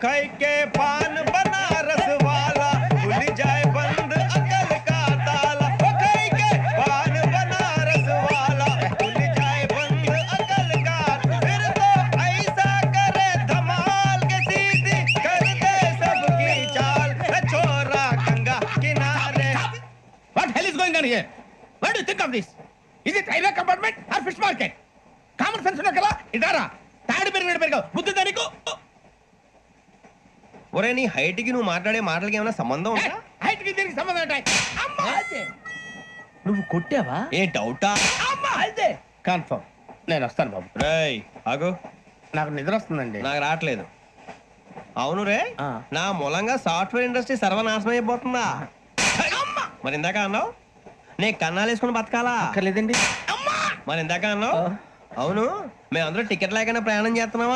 खाई के पान बनारस वाला खुल जाए बंद अकल का ताला वो खाई के पान बनारस वाला खुल जाए बंद अकल का फिर तो ऐसा करे धमाल के सीधी कर दे सबकी चाल छोरा गंगा किनारे What hell is going on here? What do you think of this? Is it railway compartment or fish market? Common sense ఉన్న కదా ఇదారా తాడి పెరిగినట్టు బుద్ధి దానికి ఒరే నీ హైట్ కి నువ్వు మాట్లాడే మాటలకి ఏమైనా సంబంధం ఉందా హైట్ కి దీనికి సంబంధం ఉంటాయి అమ్మా అదే నువ్వు కొట్టావా ఏ డౌటా అమ్మా అదే కన్ఫర్మ్ నేను వస్తాను బాబు రేయ్ ఆగు నాకు నిద్ర వస్తుందండి నాకు రావట్లేదు అవును రే ఆ. నా మూలంగా సాఫ్ట్వేర్ ఇండస్ట్రీ సర్వనాశనం అయిపోతుందా మరి ఇందాక అన్నావు నే కన్నాలు వేసుకుని బతకాలా అక్కర్లేదండి మరి ఇందాక అన్నావు అవును మేమందరూ టికెట్ లేకుండా ప్రయాణం చేస్తున్నావా